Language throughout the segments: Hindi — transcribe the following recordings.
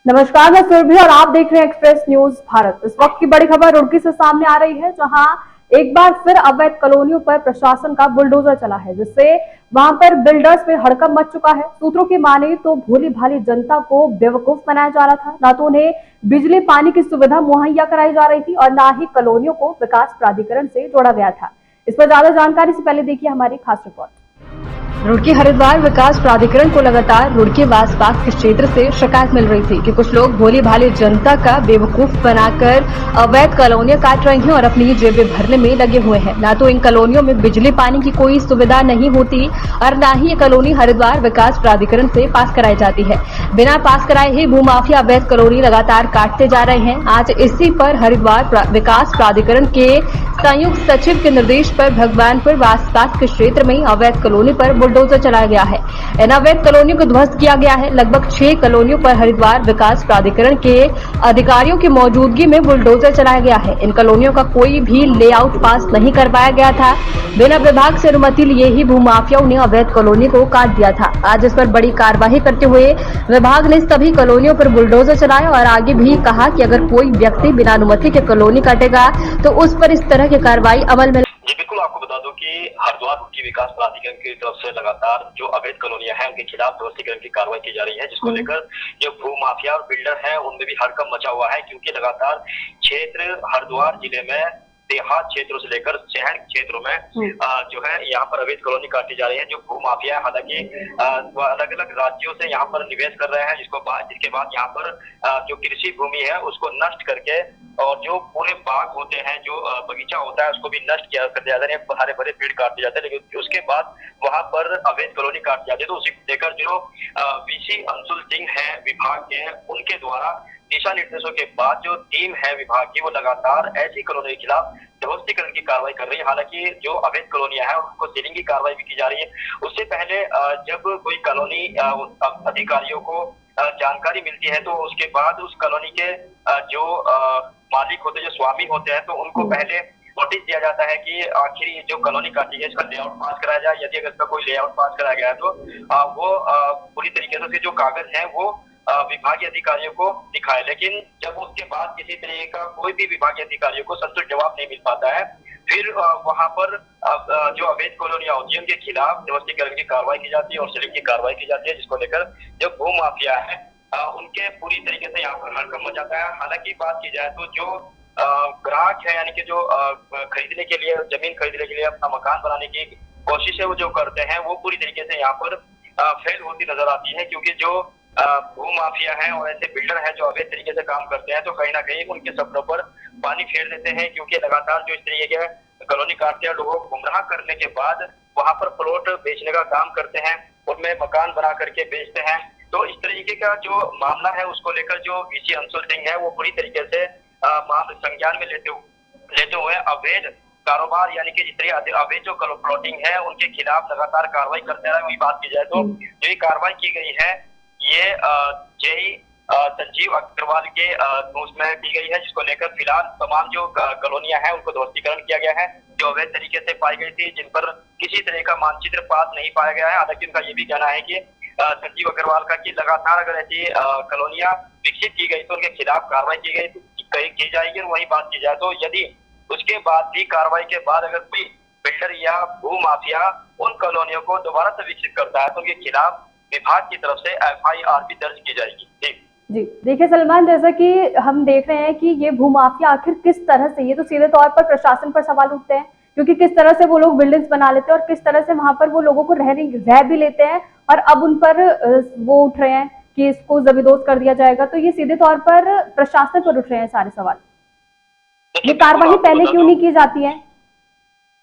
नमस्कार, मैं सुरभि और आप देख रहे हैं एक्सप्रेस न्यूज भारत। इस वक्त की बड़ी खबर रुड़की से सामने आ रही है, जहां एक बार फिर अवैध कॉलोनियों पर प्रशासन का बुलडोजर चला है, जिससे वहां पर बिल्डर्स में हड़कंप मच चुका है। सूत्रों की माने तो भोली भाली जनता को बेवकूफ बनाया जा रहा था। ना तो उन्हें बिजली पानी की सुविधा मुहैया कराई जा रही थी और ना ही कॉलोनियों को विकास प्राधिकरण से जोड़ा गया था। इस पर ज्यादा जानकारी से पहले देखिए हमारी खास रिपोर्ट। रुड़की हरिद्वार विकास प्राधिकरण को लगातार रुड़की व आसपास के क्षेत्र से शिकायत मिल रही थी कि कुछ लोग भोली भाली जनता का बेवकूफ बनाकर अवैध कॉलोनियां काट रहे हैं और अपनी जेबें भरने में लगे हुए हैं। ना तो इन कॉलोनियों में बिजली पानी की कोई सुविधा नहीं होती और न ही ये कॉलोनी हरिद्वार विकास प्राधिकरण से पास कराई जाती है। बिना पास कराए ही भूमाफिया अवैध कॉलोनी लगातार काटते जा रहे हैं। आज इसी पर हरिद्वार विकास प्राधिकरण के संयुक्त सचिव के निर्देश पर भगवानपुर व आसपास के क्षेत्र में अवैध कॉलोनी पर बुलडोजर चलाया गया है। इन अवैध कॉलोनियों को ध्वस्त किया गया है। लगभग 6 कॉलोनियों पर हरिद्वार विकास प्राधिकरण के अधिकारियों की मौजूदगी में बुलडोजर चलाया गया है। इन कॉलोनियों का कोई भी लेआउट पास नहीं करवाया गया था। बिना विभाग से अनुमति लिए ही भूमाफियाओं ने अवैध कॉलोनी को काट दिया था। आज इस पर बड़ी कार्रवाई करते हुए विभाग ने सभी कॉलोनियों पर बुलडोजर चलाया और आगे भी कहा कि अगर कोई व्यक्ति बिना अनुमति के कॉलोनी काटेगा तो उस पर इस तरह की कार्रवाई अमल में। जी बिल्कुल, आपको बता दूं कि हरिद्वार रुड़की विकास प्राधिकरण की तरफ से लगातार जो अवैध कॉलोनियां हैं उनके खिलाफ ध्वस्तीकरण की कार्रवाई की जा रही है, जिसको लेकर जो भू माफिया और बिल्डर हैं उनमें भी हड़कंप मचा हुआ है, क्योंकि लगातार क्षेत्र हरिद्वार जिले में देहात क्षेत्रों से लेकर शहर क्षेत्रों में जो है यहाँ पर अवैध कॉलोनी काटी जा रही है। जो भू माफिया है, हालांकि अलग अलग राज्यों से यहाँ पर निवेश कर रहे हैं, जिसके बाद यहाँ पर जो कृषि भूमि है उसको नष्ट करके और जो पूरे बाग होते हैं, जो बगीचा होता है, उसको भी नष्ट किया कर दिया जाता है। हरे भरे पेड़ काट दिए जाते हैं, लेकिन उसके बाद वहां पर अवैध कॉलोनी काट जाती है। तो उसी को लेकर जो वीसी अंशुल सिंह है विभाग के, उनके द्वारा दिशा निर्देशों के बाद जो टीम है विभाग की, वो लगातार ऐसी कॉलोनी के खिलाफ ध्वस्तीकरण की कार्रवाई कर रही है। हालांकि जो अवैध कॉलोनियां हैं उनको सीलिंग की कार्रवाई भी की जा रही है। उससे पहले जब कोई कॉलोनी अधिकारियों को जानकारी मिलती है तो उसके बाद उस कॉलोनी के जो मालिक होते हैं, जो स्वामी होते हैं, तो उनको पहले नोटिस दिया जाता है कि आखिर ये जो कॉलोनी काटी है इसका लेआउट पास कराया जाए। यदि अगर इसका कोई लेआउट पास कराया गया है तो वो पूरी तरीके से जो कागज है वो विभागीय अधिकारियों को दिखाए। लेकिन जब उसके बाद किसी तरीके का कोई भी विभागीय अधिकारियों को संतुष्ट जवाब नहीं मिल पाता है, फिर वहां पर जो अवैध कॉलोनियां होती है उनके खिलाफ ध्वस्तीकरण की कार्रवाई की जाती है और सीलिंग की कार्रवाई की जाती है, जिसको लेकर जो भू माफिया है उनके पूरी तरीके से यहाँ पर हड़कंप मच जाता है। हालांकि बात की जाए तो जो ग्राहक है, यानी कि जो खरीदने के लिए, जमीन खरीदने के लिए, अपना मकान बनाने की कोशिश है, वो जो करते हैं वो पूरी तरीके से यहाँ पर फेल होती नजर आती है, क्योंकि जो भू माफिया है और ऐसे बिल्डर हैं जो अवैध तरीके से काम करते हैं, तो कहीं ना कहीं उनके सपनों पर पानी फेर देते हैं। क्योंकि लगातार जो इस तरीके के कॉलोनी काटते हैं, लोगों को गुमराह करने के बाद वहां पर प्लॉट बेचने का काम करते हैं, उनमें मकान बना करके बेचते हैं। तो इस तरीके का जो मामला है उसको लेकर जो वीसी अंशुल सिंह है वो पूरी तरीके से मामले संज्ञान में लेते हुए अवैध कारोबार, यानी कि जितनी अवैध जो प्लॉटिंग है उनके खिलाफ लगातार कार्रवाई करते रहे। वही बात की जाए तो जो ये कार्रवाई की गई है ये जेई संजीव अग्रवाल के उसमें की गई है, जिसको लेकर फिलहाल तमाम जो कॉलोनियां हैं उनको ध्वस्तीकरण किया गया है, जो अवैध तरीके से पाई गई थी, जिन पर किसी तरह का मानचित्र पास नहीं पाया गया है। हालांकि उनका ये भी कहना है कि संजीव अग्रवाल का कि लगातार अगर ऐसी कॉलोनियां विकसित की गई तो उनके खिलाफ कार्रवाई की जाएगी। और वही बात की जाए तो यदि उसके बाद भी कार्रवाई के बाद अगर कोई बिल्डर या भू माफिया उन कॉलोनियों को दोबारा से विकसित करता है तो उनके खिलाफ विभाग की तरफ से FIR भी दर्ज की जाएगी। जी देखिए सलमान, जैसा कि हम देख रहे हैं कि ये भूमाफिया आखिर किस तरह से, ये तो सीधे तौर पर प्रशासन पर सवाल उठते हैं, क्योंकि किस तरह से वो लोग बिल्डिंग्स बना लेते हैं और किस तरह से वहां पर वो लोगों को रह भी लेते हैं, और अब उन पर वो उठ रहे हैं कि इसको जबरदोस्त कर दिया जाएगा। तो ये सीधे तौर पर प्रशासन पर उठ रहे हैं सारे सवाल। ये कार्रवाई पहले क्यों नहीं की जाती है?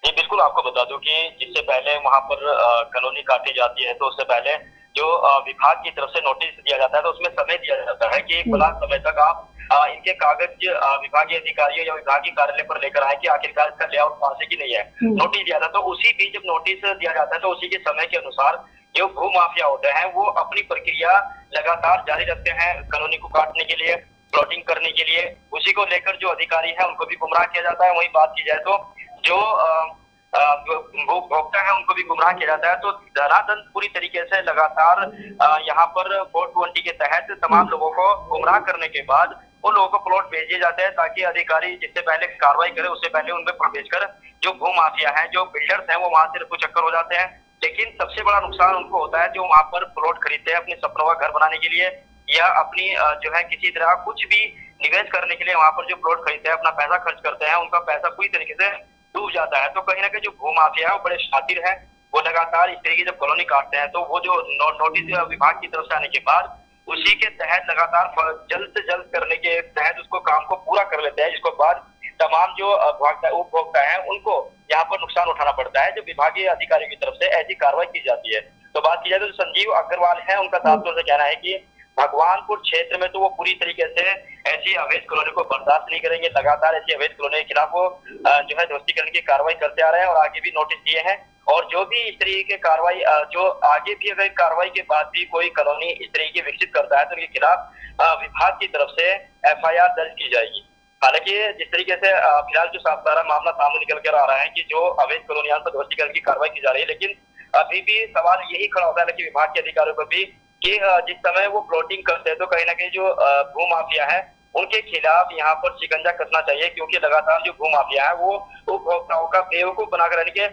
जी बिल्कुल, आपको बता दूं कि जिससे पहले वहां पर कॉलोनी काटी जाती है तो उससे पहले जो विभाग की तरफ से नोटिस दिया जाता है, तो उसमें समय दिया जाता है कि खुला समय तक आप इनके कागज विभागीय अधिकारियों या विभागीय कार्यालय पर लेकर आए कि आखिरकार इसका लेआउट पास है कि नहीं है। नोटिस दिया था, तो उसी बीच जब नोटिस दिया जाता है तो उसी के समय के अनुसार जो भू माफिया होते हैं वो अपनी प्रक्रिया लगातार जारी रखते हैं कॉलोनी को काटने के लिए, प्लॉटिंग करने के लिए। उसी को लेकर जो अधिकारी है उनको भी गुमराह किया जाता है। वही बात की जाए तो जो वो उपभोक्ता है उनको भी गुमराह किया जाता है। तो धरातल पूरी तरीके से लगातार यहाँ पर 420 के तहत तमाम लोगों को गुमराह करने के बाद उन लोगों को प्लॉट भेज दिए जाते हैं ताकि अधिकारी जिससे पहले कार्रवाई करे उससे पहले उन पर प्रवेश कर जो भूमाफिया है, जो बिल्डर्स हैं, वो वहां से रफू चक्कर हो जाते हैं। लेकिन सबसे बड़ा नुकसान उनको होता है जो वहां पर प्लॉट खरीदते हैं अपने सपनों का घर बनाने के लिए या अपनी जो है किसी तरह कुछ भी निवेश करने के लिए वहां पर जो प्लॉट खरीदते हैं, अपना पैसा खर्च करते हैं, उनका पैसा पूरी तरीके से डूब जाता है। तो कहीं ना कहीं जो भूमाफिया है वो बड़े शातिर है, वो लगातार इस तरीके जब कॉलोनी काटते हैं तो वो जो नोटिस विभाग की तरफ से आने के बाद उसी के तहत लगातार जल्द से जल्द करने के तहत उसको काम को पूरा कर लेते हैं, जिसको बाद तमाम जो उपभोक्ता है उनको यहाँ पर नुकसान उठाना पड़ता है जब विभागीय अधिकारियों की तरफ से ऐसी कार्रवाई की जाती है। तो बात की जाए तो संजीव अग्रवाल है, उनका साफ तौर से कहना है कि भगवानपुर क्षेत्र में तो वो पूरी तरीके से ऐसी अवैध कॉलोनी को बर्दाश्त नहीं करेंगे। लगातार ऐसी अवैध कॉलोनी के खिलाफ वो जो है ध्वस्तीकरण की कार्रवाई करते आ रहे हैं और आगे भी नोटिस दिए हैं। और जो भी इस तरीके की कार्रवाई जो आगे भी अगर कार्रवाई के बाद भी कोई कॉलोनी इस तरीके विकसित करता है तो उनके खिलाफ विभाग की तरफ से FIR दर्ज की जाएगी। हालांकि जिस तरीके से फिलहाल जो सारा मामला सामने निकल कर आ रहा है कि जो अवैध कॉलोनियां पर ध्वस्तीकरण की कार्रवाई की जा रही है, लेकिन अभी भी सवाल यही खड़ा होता है कि विभाग के अधिकारियों पर भी कि जिस समय वो प्लॉटिंग करते हैं तो कहीं ना कहीं जो भूमाफिया है उनके खिलाफ यहाँ पर शिकंजा कसना चाहिए, क्योंकि लगातार जो भूमाफिया है वो उपभोक्ताओं का बेवकूफ बनाकर यानी कि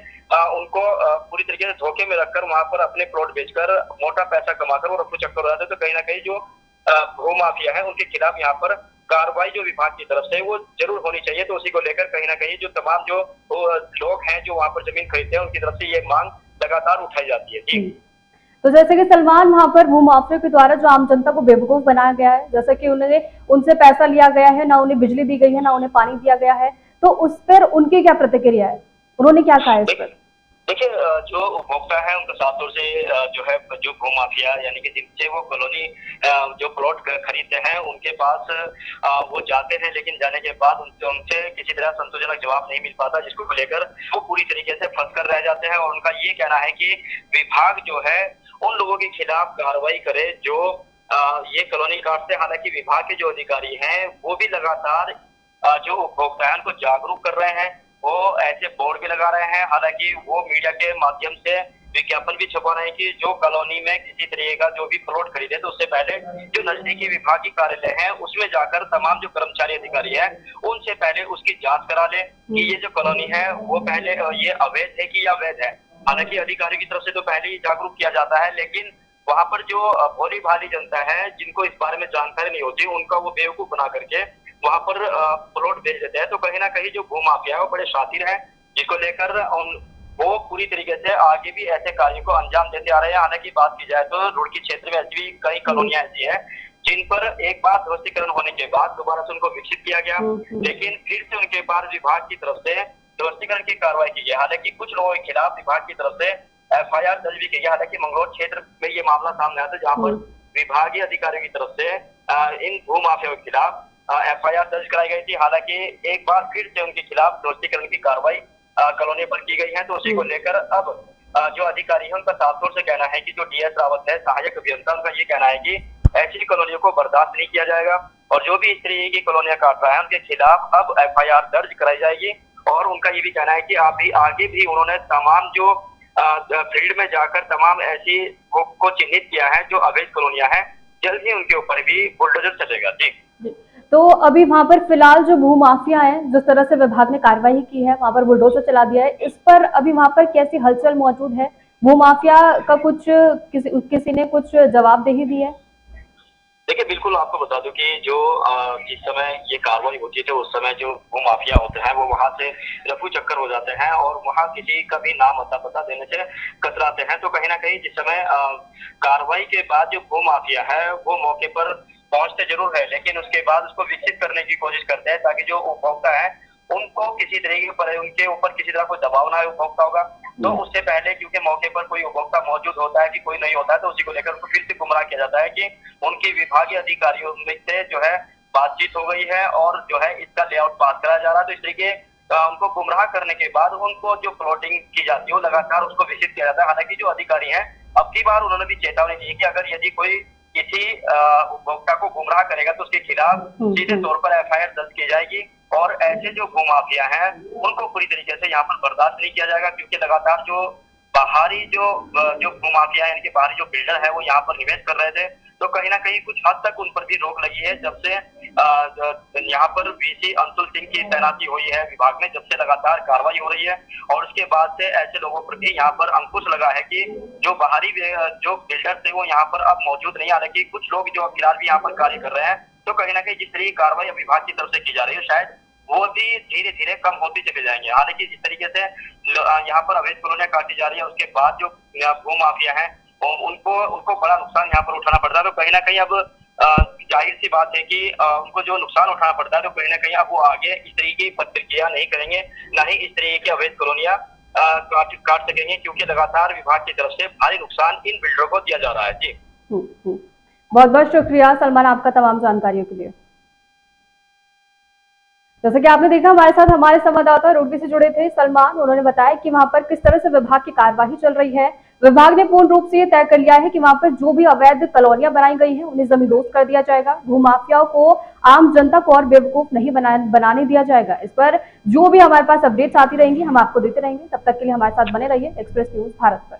उनको पूरी तरीके से धोखे में रखकर वहां पर अपने प्लॉट बेचकर मोटा पैसा कमाकर वो रफू चक्कर हो जाते हैं। तो कहीं ना कहीं जो भूमाफिया है उनके खिलाफ यहाँ पर कार्रवाई जो विभाग की तरफ से वो जरूर होनी चाहिए। तो उसी को लेकर कहीं ना कहीं जो तमाम जो लोग हैं जो वहां पर जमीन खरीदते हैं उनकी तरफ से ये मांग लगातार उठाई जाती है। जी। तो जैसे कि सलमान, वहां पर भूमाफिया के द्वारा जो आम जनता को बेवकूफ बनाया गया है, जैसे कि उन्हें उनसे पैसा लिया गया है, ना उन्हें बिजली दी गई है, ना उन्हें पानी दिया गया है, तो उस पर उनकी क्या प्रतिक्रिया है, उन्होंने क्या कहा है इस पर? देखिए, जो उपभोक्ता है उनका साफ तौर से जो है जो भूमाफिया यानी कि जिनसे वो कॉलोनी जो प्लॉट खरीदते हैं उनके पास वो जाते हैं, लेकिन जाने के बाद उनसे किसी तरह संतोषजनक जवाब नहीं मिल पाता, जिसको लेकर वो पूरी तरीके से फंस कर रह जाते हैं। और उनका ये कहना है कि विभाग जो है उन लोगों के खिलाफ कार्रवाई करे जो ये कॉलोनी काटते हैं। हालांकि विभाग के जो अधिकारी हैं वो भी लगातार जो उपभोक्ता है उनको जागरूक कर रहे हैं, वो ऐसे बोर्ड भी लगा रहे हैं। हालांकि वो मीडिया के माध्यम से विज्ञापन भी छपा रहे हैं कि जो कॉलोनी में किसी तरीके का जो भी प्लॉट खरीदे तो उससे पहले जो नजदीकी विभागीय कार्यालय है उसमें जाकर तमाम जो कर्मचारी अधिकारी है उनसे पहले उसकी जांच करा ले कि ये जो कॉलोनी है वो पहले ये अवैध है कि या वैध है। हालांकि अधिकारियों की तरफ से तो पहले ही जागरूक किया जाता है, लेकिन वहां पर जो भोली भाली जनता है जिनको इस बारे में जानकारी नहीं होती उनका वो बेवकूफ बना करके वहां पर प्लॉट बेच देते हैं। तो कहीं ना कहीं जो भूमाफिया है वो बड़े शातिर है, जिसको लेकर वो पूरी तरीके से आगे भी ऐसे कार्यों को अंजाम देते आ रहे हैं। हालांकि बात की जाए तो रुड़की क्षेत्र में ऐसी भी कई कॉलोनियां ऐसी है जिन पर एक बार ध्वस्तीकरण होने के बाद दोबारा से उनको विकसित किया गया, लेकिन फिर से उनके बाद विभाग की तरफ से ध्वस्तीकरण की कार्रवाई की गई। हालांकि कुछ लोगों के खिलाफ विभाग की तरफ से FIR दर्ज भी की गई। हालांकि मंगलौर क्षेत्र में ये मामला सामने आया था जहाँ पर विभागीय अधिकारियों की तरफ से इन भूमाफियाओं के खिलाफ FIR दर्ज कराई गई थी। हालांकि एक बार फिर से उनके खिलाफ ध्वस्तीकरण की कार्रवाई कॉलोनी पर की गई है। तो उसी को लेकर अब जो अधिकारी है उनका साफ तौर से कहना है कि जो DS रावत है सहायक अभियंता, उनका ये कहना है कि ऐसी कॉलोनियों को बर्दाश्त नहीं किया जाएगा और जो भी इस तरीके की कॉलोनियां काट रहा है उनके खिलाफ अब FIR दर्ज कराई जाएगी। और उनका ये भी कहना है कि अभी आगे भी उन्होंने तमाम जो फील्ड में जाकर तमाम ऐसी को चिन्हित किया है जो अवैध कॉलोनियां हैं, जल्द ही उनके ऊपर भी बुलडोजर चलेगा। जी। तो अभी वहां पर फिलहाल जो भूमाफिया है, जिस तरह से विभाग ने कार्रवाई की है, वहां पर बुलडोजर चला दिया है, इस पर अभी वहां पर कैसी हलचल मौजूद है? भूमाफिया का कुछ किसी ने कुछ जवाबदेही दी है? देखिए, बिल्कुल आपको बता दूं कि जो जिस समय ये कार्रवाई होती है उस समय जो भूमाफिया होते हैं वो वहां से रफू चक्कर हो जाते हैं और वहां किसी का भी नाम अता पता देने से कतराते हैं। तो कहीं ना कहीं जिस समय कार्रवाई के बाद जो भूमाफिया है वो मौके पर पहुंचते जरूर है, लेकिन उसके बाद उसको विकसित करने की कोशिश करते हैं ताकि जो उपभोक्ता है उनको किसी तरीके पर उनके ऊपर किसी तरह कोई दबाव ना उपभोक्ताओं का। तो उससे पहले क्योंकि मौके पर कोई उपभोक्ता मौजूद होता है कि कोई नहीं होता है, तो उसी को लेकर उनको फिर से गुमराह किया जाता है कि उनकी विभागीय अधिकारियों में से जो है बातचीत हो गई है और जो है इसका लेआउट पास कराया जा रहा है। तो इस तरीके उनको गुमराह करने के बाद उनको जो प्लॉटिंग की जाती है वो लगातार उसको विकसित किया जाता है। हालांकि जो अधिकारी हैं अब की बार उन्होंने भी चेतावनी दी कि अगर यदि कोई किसी उपभोक्ता को गुमराह करेगा तो उसके खिलाफ सीधे तौर पर FIR दर्ज की जाएगी और ऐसे जो भूमाफिया हैं उनको पूरी तरीके से यहाँ पर बर्दाश्त नहीं किया जाएगा, क्योंकि लगातार जो बाहरी जो भूमाफिया है, इनके बाहरी जो बिल्डर है वो यहाँ पर निवेश कर रहे थे, तो कहीं ना कहीं कुछ हद तक उन पर भी रोक लगी है जब से यहाँ पर वीसी अंशुल सिंह की तैनाती हुई है विभाग में, जब से लगातार कार्रवाई हो रही है। और उसके बाद से ऐसे लोगों पर भी यहाँ पर अंकुश लगा है कि जो बाहरी जो बिल्डर थे वो यहाँ पर अब मौजूद नहीं, हालांकि कुछ लोग जो फिलहाल भी यहाँ पर कार्य कर रहे हैं, तो कहीं ना कहीं जिस तरह की कार्रवाई विभाग की तरफ से की जा रही है शायद वो भी धीरे धीरे कम होते चले जाएंगे। हालांकि जिस तरीके से यहाँ पर अवैध कॉलोनियां काटी जा रही है, उसके बाद जो भूमाफिया है उनको बड़ा नुकसान यहाँ पर उठाना पड़ता है, तो कहीं ना कहीं अब जाहिर सी बात है कि उनको जो नुकसान उठाना पड़ता है, तो कहीं ना कहीं अब वो आगे इस तरीके की प्रतिक्रिया नहीं करेंगे, ना ही इस तरीके की अवैध कॉलोनियां काट सकेंगे, क्योंकि लगातार विभाग की तरफ से भारी नुकसान इन बिल्डरों को दिया जा रहा है। जी बहुत बहुत शुक्रिया सलमान आपका तमाम जानकारियों के लिए। जैसे कि आपने देखा, हमारे साथ हमारे संवाददाता रुड़की से जुड़े थे सलमान। उन्होंने बताया कि वहां पर किस तरह से विभाग की कार्यवाही चल रही है। विभाग ने पूर्ण रूप से ये तय कर लिया है कि वहां पर जो भी अवैध कॉलोनियां बनाई गई हैं उन्हें जमींदोज कर दिया जाएगा। भूमाफियाओं को, आम जनता को और बेवकूफ नहीं बनाने दिया जाएगा। इस पर जो भी हमारे पास अपडेट्स आती रहेंगी हम आपको देते रहेंगे। तब तक के लिए हमारे साथ बने रहिए एक्सप्रेस न्यूज भारत पर।